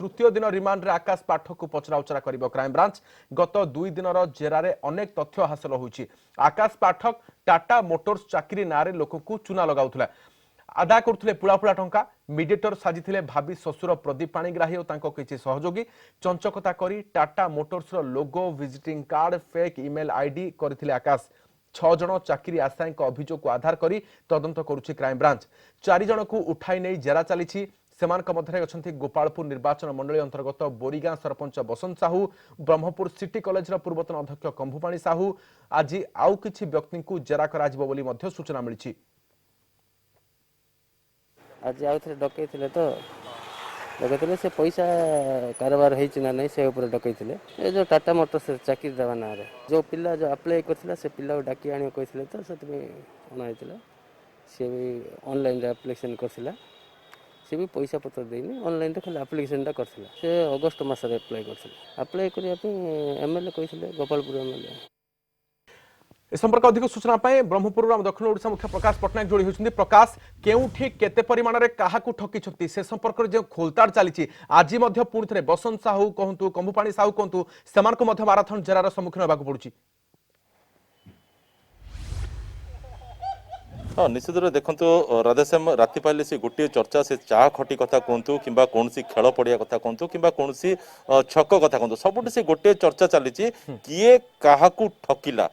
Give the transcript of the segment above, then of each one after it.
तृतीय दिन रिमांड रे आकाश पाठक को पचराउचरा करिबो क्राइमब्रांच। गत 2 दिनर जेरारे अनेक तथ्य हासिल होईछि। आकाश पाठक टाटा मोटर्स चाकरी नारे लोककु चुना लगाउथला, आदा करथुले पुला पुला टंका। मिडिएटर साजिथिले भाभी ससुर प्रदीप पाणिग्राही और तांको किछि सहयोगी। चंचकता करी टाटा मोटर्स रो logo, visiting card, fake email ID करथिले आकाश। 6 जन चाकरी आशायी अभियोग को आधार करी तदंत करुछि क्राइमब्रांच। 4 जन को उठाई नहीं जेरा चली। सेमानक मध्यरे अछंती गोपालपुर निर्वाचन मंडली अंतर्गत बोरीगां सरपंच बसंत साहू, ब्रह्मपुर सिटी कॉलेज पूर्वतन अध्यक्ष कंभुपाणी साहू। आज आउ किछि व्यक्ति को जेरा कराजिबो बोली मध्य सूचना मिलिछि। आज आउथरे डकैथिले तो डकैथिले से पैसा कारोबार हेछि ना नहीं से ऊपर डकैथिले। ए जो टाटा मोटर्स चाकरी देवा ना रे जो पिला जो अप्लाई करथिला से पिला को डाकी आनी कहिथिले तो सेतमे अना हेतिला। से भी ऑनलाइन रे एप्लीकेशन करथिला, से भी पैसा पत्र देनी ऑनलाइन रे खाली एप्लीकेशन टा करथिला। से अगस्त मास रे अप्लाई करथिला। अप्लाई करिया पे एमएलए कहिथिले गोपालपुर एमएलए। ए संपर्क अधिक सूचना पाए ब्रह्मपुर दक्षिण ओडिशा मुख्य प्रकाश पटनायक जोड़ी होइछन्ती। प्रकाश केउठी केते परिमाण रे काहाकू ठकीछन्ती से संपर्क रे जे खोलताड़ चलीछि, आज मध्य पुणी थरे बसंत साहू कहंतु कंभुपाणी साहू कहंतु सेमानको मध्य माराथन जेरार सम्मुखीन हेबाकू पड़ुछि। हाँ निश्चित रूप देखो राधेश्याम राति पाइले से गोटे चर्चा से चाह खटी कथा कहतु कि कौन खेल पड़िया कथा कहतु कि कौन छक कथा कहतु सबुठ से गोटे चर्चा चली किए क्या ठकिला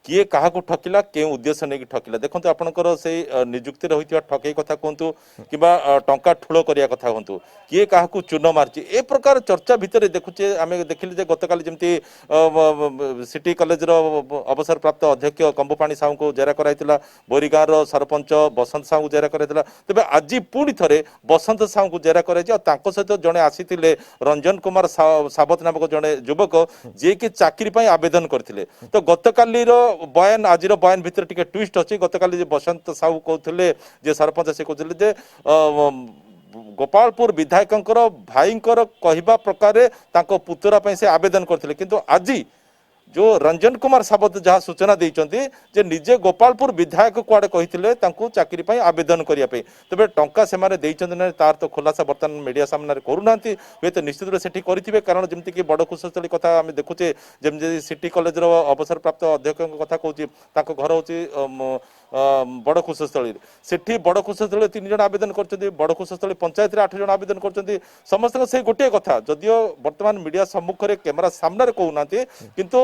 किए क्या ठकिला के उद्देश्य नहीं ठकिला। देखो आपंकर से निजुक्ति रही ठकई कथा कहतु कि टंका ठूल करिया कथा कहतु किए क्या चून मार्ची ए प्रकार चर्चा भितर देखुचे आम देखिले गतकाली जमती सिटी कॉलेज अवसर प्राप्त अध्यक्ष कंभुपाणी साहू को जेरा कराइला, बोरीगांव सरपंच बसंत साहू को जेरा कराइला। तेज आज पुणी थे बसंत साहू को जेरा कराई सहित जड़े आसी रंजन कुमार सावत नामक जड़े युवक जी कि चाकरी आवेदन करते। तो गतकाली बयान आज बयान भितर टिके ट्विस्ट अच्छी। गतकाली बसंत साहू कहते जे सरपंच से कहते गोपालपुर विधायक भाईंकर कहवा प्रकार पुतरा से आवेदन करते, किंतु आज जो रंजन कुमार सावत जहाँ सूचना देते जे निजे गोपालपुर विधायक कुआड़े कहते चाकरी आवेदन करने तेज टंका से तार तो खुलासा बर्तमान मीडिया सामने करूना हूँ तो निश्चित रूप से करेंगे। कारण जमीक कि बड़ कुशस्थली कथा आम देखुचे जमी सिटी कॉलेज अवसर प्राप्त अध्यक्ष कथा कहूँ घर हूँ बड़ कुशस्थली से बड़ कुशस्थली 3 जन आवेदन कर बड़ कुशस्थली पंचायत 8 जन आवेदन कर समस्त से गोटे कथा जदियो वर्तमान मीडिया सम्मुख में कैमेरा सामने कहूना किंतु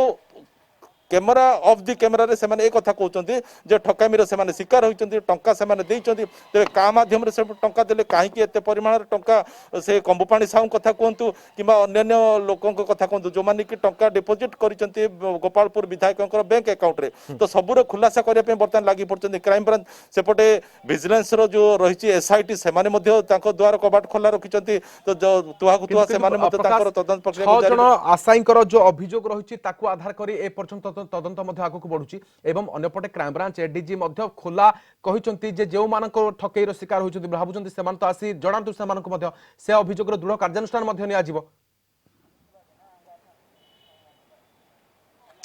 कैमेरा ऑफ दी कैमेरा रे से एक कथा कहते जे ठकामीर से शिकार होती टंका से तेरे क्या मध्यम से टंका देले कहीं एत परिमाण टंका से कंभुपाणी साहू कथा कहतु कि अन्य लोकों कथा कहतु जो मैंने कि टंका डिपोजिट कर गोपालपुर विधायक बैंक अकाउंट रे तो सबूर खुलासा करने बर्तमान लगी पड़ते क्राइम ब्रांच सेपटे विजिलेंस जो रही एसआईटी से द्वार कबाट खोला रखिंट तो तुहाकु तुहा से तदंत प्रक्रिया आशायींकर जो अभियोग रही आधार कर ए पर्यंत तदंत आगे बढ़ुची एवं अन्यपटे क्राइमब्रांच एडीजी खोला कहते जो मानक ठकईर शिकार होती भावुं से तो आसी जनातु से अभियोग दृढ़ कार्यानुष्ठान नियाजिबो।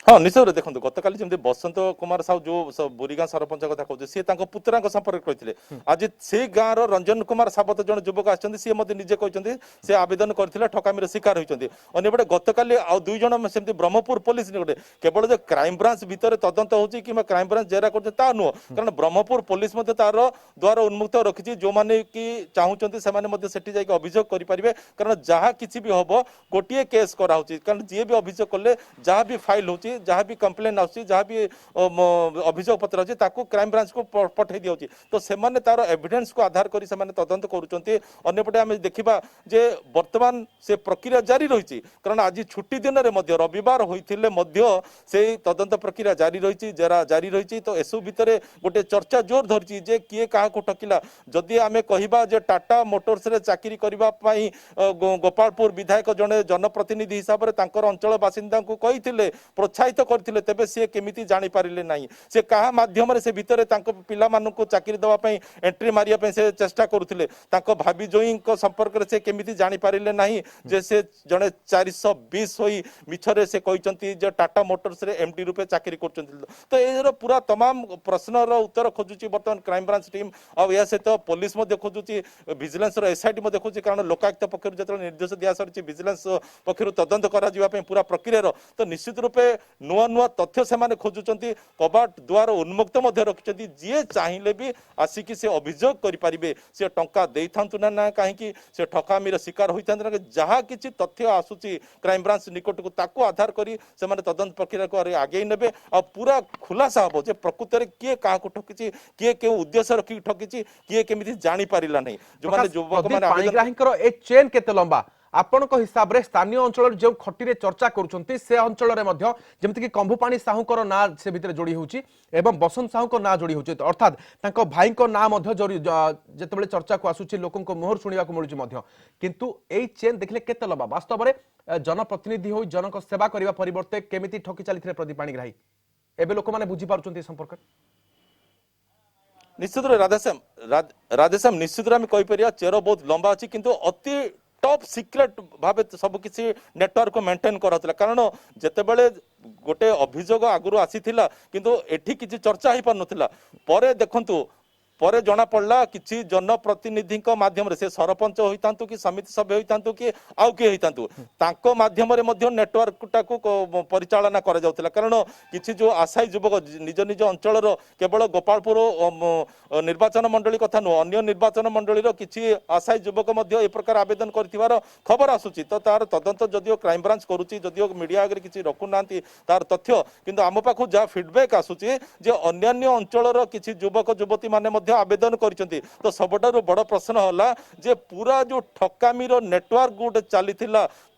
हाँ निश्चय देखो गतकाली जमी बसंत कुमार साहू जो बोरीगां सरपंच कथा कहते सी पुतरा संपर्क करते आज से गाँव रंजन कुमार सावत जन युवक आते निजे कहते से आवेदन करते ठकामीर शिकार होती अंपटे गतकाली आउ 2 जन सेमती ब्रह्मपुर पुलिस गोटे केवल जो क्राइम ब्रांच भितर तदंत होती कि क्राइम ब्रांच जेरा कर नुह कारण ब्रह्मपुर पुलिस तार द्वार उन्मुक्त रखी जो मैंने कि चाहूँगी से अभियोग करेंगे कारण जहाँ किसी भी हम गोटे केस कराऊँ कारण जी भी अभियोग कले जहाँ भी फाइल होती जहाँ भी कंप्लेन आसी जहाँ भी अभियोग पत्र अच्छी क्राइम ब्रांच को पठे दिया तो सेमाने तार एविडेंस को आधार करी सेमाने तदंत करुँचे। अन्यपटे आम देखा जे वर्तमान से प्रक्रिया जारी रही कारण आज छुट्टी दिन में रविवार होते से तदंत प्रक्रिया जारी रही जेरा जारी रही तो एसबू भितर गोटे चर्चा जोर धरी जे किए क्या ठकिला जदि आम कहवा टाटा मोटर्स रे चाकरी करने गोपालपुर विधायक जड़े जनप्रतिनिधि हिसाब से अंचल बासिंदा को कही प्रोत्साहित उत्साहित करथिले तेबे से केमिति जानि पारिले नाही से कहा माध्यम रे से भितरे तांको पिला मानकु चाकरी दवा पई एंट्री मारिया पई से चेष्टा करुथिले तांको भाभी जोई को संपर्क रे से केमिति जानि पारिले नाही जे से जने 420 होई मिछरे से कहिसंती जे टाटा मोटर्स रे एमडी रूपे चाकरी करचंती तो एरो पूरा तमाम प्रश्न रो उत्तर खोजुची वर्तमान क्राइम ब्रांच टीम और या सहित पुलिस मध्ये खोजुची विजिलेंस रो एसआईटी मध्ये खोजुची कारण लोकायुक्त पक्षरु जतल निर्देश दिया सरची विजिलेंस पक्षरु तदंत करा जिवा पे पूरा प्रक्रिया रो तो निश्चित रूपे नुआ नुआ तथ्य से माने खोजुचंती कबाट द्वार उन्मुक्त मध्ये रखचंती जे चाहिले भी आसिकी से अभियोग करि परिबे से टंका देइथांतु ना काहे कि से ठकामीर शिकार होइथांतु ना जहा किछि तथ्य आसुची क्राइम ब्रांच निकट को ताको आधार करी से माने तदंत प्रक्रिया को आगे नेबे और पूरा खुलासा हबो जे प्रकृत रे किए काहा को ठकिछि किए के उद्देश्य रखि ठकिछि किए केमिति जानि पारिला नै जो माने युवक माने पाणिग्राहींकर ए चेन केते लंबा आपनक हिसाब रे स्थानीय अंचल जो खटी चर्चा करुछंती से अंचल रे मध्य जेमति कि कंभुपाणी साहूकर ना से भितर जोड़ी होउची एवं बसंत साहूको ना जोड़ी होउची अर्थात तांको भाई को ना मध्य जोड़ी जेतेबेले चर्चा को आसुची लोकन को मोहर सुनिया को मिलुची मध्य किंतु एई चेन देखले केते लंबा वास्तव रे जनप्रतिनिधि होई जनक सेवा करिवा परिवर्ते केमिति ठकी चलिथिले प्रदीप पाणिग्राही एबे लोक माने बुझी पारुचंती संपर्क निश्चित राधेश्याम निश्चित आम कहीपर चेर बहुत लंबा अच्छी किंतु अति टॉप सीक्रेट भाव सब किसी नेटवर्क को मेंटेन कराला कारण जितेबले गोटे अभियोग आगु आसी किंतु एठी किसी चर्चा हो पार नाला पर देखंतु पर जना पड़ला किसी जनप्रतिनिधि माध्यम से सरपंच होता कि समिति सभ्य होता कि आउ किए होता माध्यम नेटवर्क टाक परिचालना करा जाउतिला कारण किसी जो आशायी युवक निज निज अंचल केवल गोपालपुर निर्वाचन मंडली कथा नुह अन्य निर्वाचन मंडली किसी आशायी युवक ए प्रकार आवेदन कर खबर आसूची तो तार तदंत जदिओ क्राइम ब्रांच करुच्ची जदिओ मीडिया आगे किसी रखुना तार तथ्य किंतु आम पाखु जहाँ फीडबैक आसूची जे अन्य अंचल किसी युवक युवती माने आवेदन करछंती तो सबटारु बड़ प्रश्न होला जे पूरा जो ठकामीर नेटवर्क गोटे चली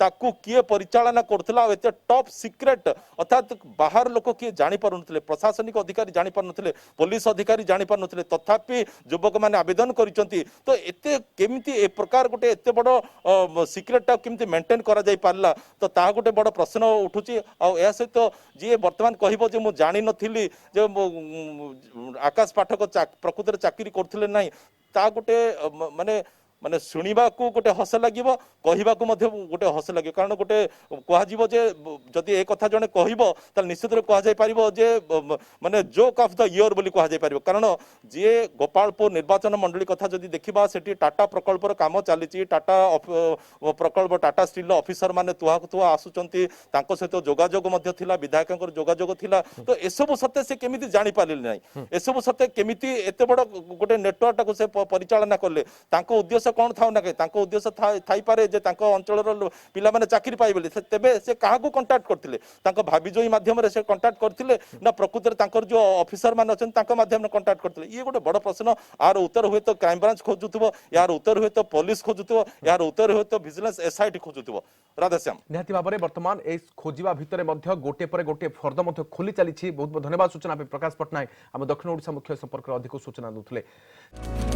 ताकू किए परिचालना करथला एते टॉप सीक्रेट अर्थात बाहर लोक किए जानि पारु नथिले प्रशासनिक अधिकारी जानि पारु नथिले पुलिस अधिकारी जानि पारु नथिले तथापि युवक माने आवेदन करछंती तो एते केमिति ए प्रकार गोटे एते बड़ सीक्रेट टा केमिति मेंटेन करा जाय पारला तो ता गोटे बड़ प्रश्न उठुची आ ए सहित जे वर्तमान कहिबो जे मु जानि नथिली जे आकाश पाठक प्रकृत चाकरी करथिले नाही ता गोटे माने माने शुणा को गोटे हस लगे कहवाक गोटे हस लगे कारण गोटे कह जदि एक कथा जड़े कह निश्चित कह जे माने जोक ऑफ द ईयर बोली कह कारण जी गोपालपुर निर्वाचन मंडली कथा जदि देखा से टाटा प्रकल्पर काम चली टाटा प्रकल्प टाटा स्टील ऑफिसर माने तुहा तुहा आसुचंती तांको सहित जोगाजोग विधायक जोगाजोग थिला तो एसबू सत्य से केमिति जानि पारिले नाही एसबू सत्य केमिति एते बड़ गोटे नेटवर्क टाको से परिचालना करले तांको उद्देश्य कौन था ना कहीं उद्देश्य थाई पारे जे तांको अंचल पिला माने चाकरी पाइबे तेबे से काहाकू कांटेक्ट करथिले तांको भाभी जोई माध्यम रे से कांटेक्ट करथिले ना प्रकृत रे तांकर जो ऑफिसर माने अछन तांको माध्यम रे कांटेक्ट करथिले ये गोटे बड़ प्रश्न आर उत्तर हुए तो क्राइम ब्रांच खोजुथबो यार उत्तर हुए तो पुलिस खोजुथबो यार उत्तर हुए तो विजिलेंस एसआईटी खोजुथबो राधेश्याम निहाती भाबरे वर्तमान ए खोजिबा भितरे मध्य गोटे पर गोटे फर्द मध्य खोली चली बहुत बहुत धन्यवाद सूचना पे प्रकाश पटनायक हम दक्षिण ओडिशा मुख्य संपर्क अधिक सूचना दुथले।